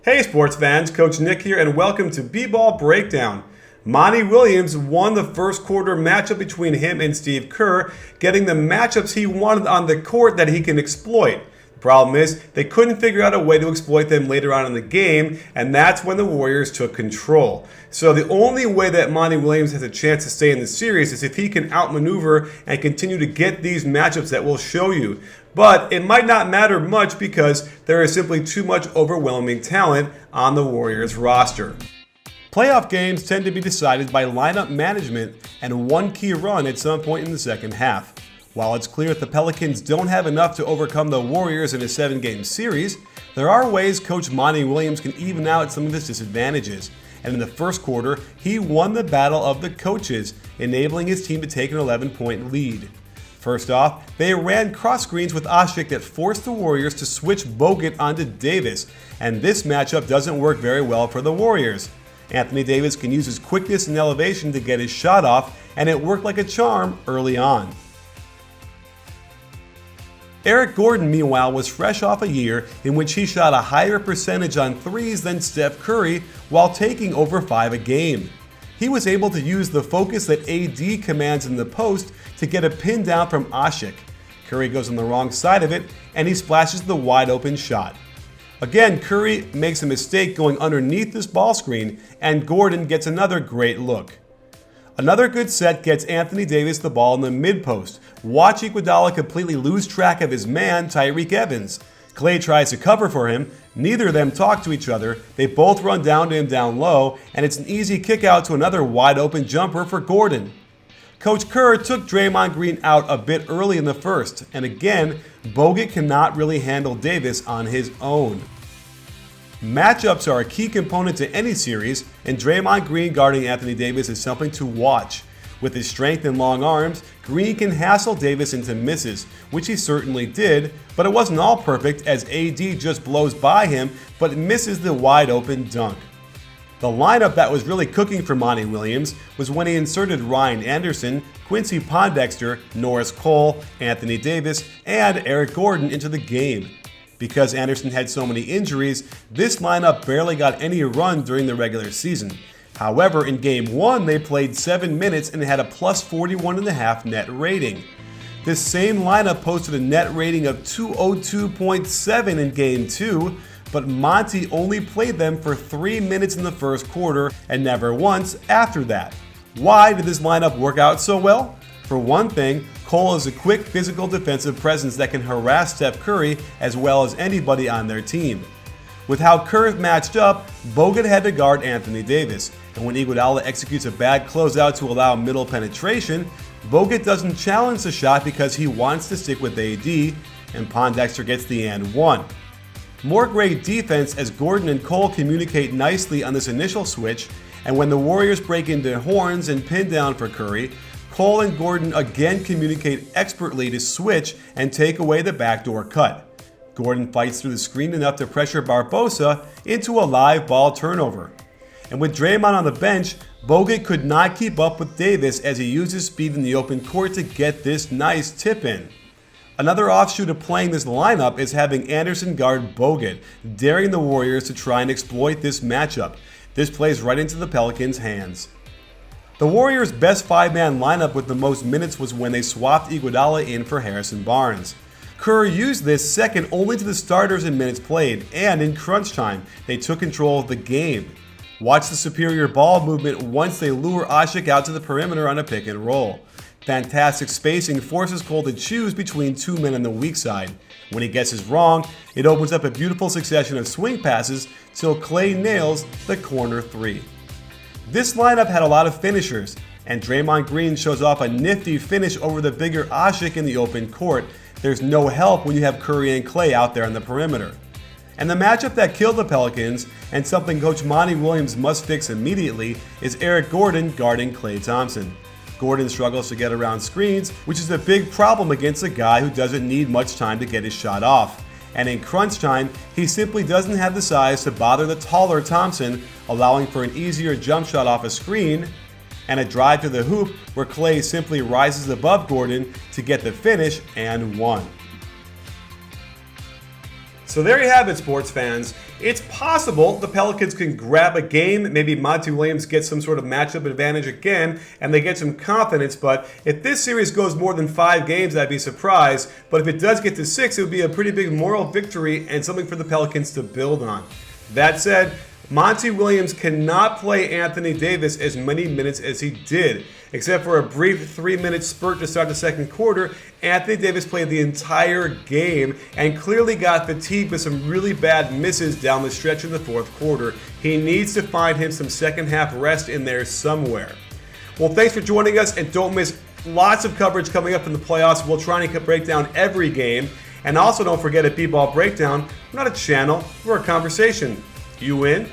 Hey sports fans, Coach Nick here and welcome to BBallBreakdown. Monty Williams won the first quarter matchup between him and Steve Kerr, getting the matchups he wanted on the court that he can exploit. The problem is, they couldn't figure out a way to exploit them later on in the game, and that's when the Warriors took control. So the only way that Monty Williams has a chance to stay in the series is if he can outmaneuver and continue to get these matchups that we'll show you. But it might not matter much because there is simply too much overwhelming talent on the Warriors roster. Playoff games tend to be decided by lineup management and one key run at some point in the second half. While it's clear that the Pelicans don't have enough to overcome the Warriors in a 7-game series, there are ways Coach Monty Williams can even out some of his disadvantages. And in the first quarter, he won the battle of the coaches, enabling his team to take an 11-point lead. First off, they ran cross screens with Asik that forced the Warriors to switch Bogut onto Davis, and this matchup doesn't work very well for the Warriors. Anthony Davis can use his quickness and elevation to get his shot off, and it worked like a charm early on. Eric Gordon, meanwhile, was fresh off a year in which he shot a higher percentage on threes than Steph Curry while taking over 5 a game. He was able to use the focus that AD commands in the post to get a pin down from Asik. Curry goes on the wrong side of it, and he splashes the wide open shot. Again, Curry makes a mistake going underneath this ball screen, and Gordon gets another great look. Another good set gets Anthony Davis the ball in the mid-post. Watch Iguodala completely lose track of his man, Tyreke Evans. Klay tries to cover for him. Neither of them talk to each other. They both run down to him down low, and it's an easy kick out to another wide open jumper for Gordon. Coach Kerr took Draymond Green out a bit early in the first, and again, Bogut cannot really handle Davis on his own. Matchups are a key component to any series, and Draymond Green guarding Anthony Davis is something to watch. With his strength and long arms, Green can hassle Davis into misses, which he certainly did, but it wasn't all perfect as AD just blows by him but misses the wide open dunk. The lineup that was really cooking for Monty Williams was when he inserted Ryan Anderson, Quincy Pondexter, Norris Cole, Anthony Davis, and Eric Gordon into the game. Because Anderson had so many injuries, this lineup barely got any run during the regular season. However, in Game 1, they played 7 minutes and had a plus 41.5 net rating. This same lineup posted a net rating of 202.7 in Game 2, but Monty only played them for 3 minutes in the first quarter and never once after that. Why did this lineup work out so well? For one thing, Cole is a quick physical defensive presence that can harass Steph Curry as well as anybody on their team. With how Kerr matched up, Bogut had to guard Anthony Davis, and when Iguodala executes a bad closeout to allow middle penetration, Bogut doesn't challenge the shot because he wants to stick with AD, and Pondexter gets the and one. More great defense as Gordon and Cole communicate nicely on this initial switch, and when the Warriors break into horns and pin down for Curry, Cole and Gordon again communicate expertly to switch and take away the backdoor cut. Gordon fights through the screen enough to pressure Barbosa into a live ball turnover. And with Draymond on the bench, Bogut could not keep up with Davis as he used his speed in the open court to get this nice tip in. Another offshoot of playing this lineup is having Anderson guard Bogut, daring the Warriors to try and exploit this matchup. This plays right into the Pelicans' hands. The Warriors' best 5-man lineup with the most minutes was when they swapped Iguodala in for Harrison Barnes. Kerr used this second only to the starters in minutes played, and in crunch time, they took control of the game. Watch the superior ball movement once they lure Asik out to the perimeter on a pick and roll. Fantastic spacing forces Cole to choose between 2 men on the weak side. When he guesses wrong, it opens up a beautiful succession of swing passes till Klay nails the corner 3. This lineup had a lot of finishers, and Draymond Green shows off a nifty finish over the bigger Asik in the open court. There's no help when you have Curry and Klay out there on the perimeter. And the matchup that killed the Pelicans, and something Coach Monty Williams must fix immediately, is Eric Gordon guarding Klay Thompson. Gordon struggles to get around screens, which is a big problem against a guy who doesn't need much time to get his shot off. And in crunch time, he simply doesn't have the size to bother the taller Thompson, allowing for an easier jump shot off a screen, and a drive to the hoop where Klay simply rises above Gordon to get the finish and one. So there you have it, sports fans. It's possible the Pelicans can grab a game. Maybe Monty Williams gets some sort of matchup advantage again, and they get some confidence. But if this series goes more than 5 games, I'd be surprised. But if it does get to 6, it would be a pretty big moral victory and something for the Pelicans to build on. That said, Monty Williams cannot play Anthony Davis as many minutes as he did. Except for a brief 3-minute spurt to start the second quarter, Anthony Davis played the entire game and clearly got fatigued with some really bad misses down the stretch in the fourth quarter. He needs to find him some second half rest in there somewhere. Well, thanks for joining us, and don't miss lots of coverage coming up in the playoffs. We'll try and break down every game. And also don't forget at BBallBreakdown, we're not a channel, we're a conversation. You in?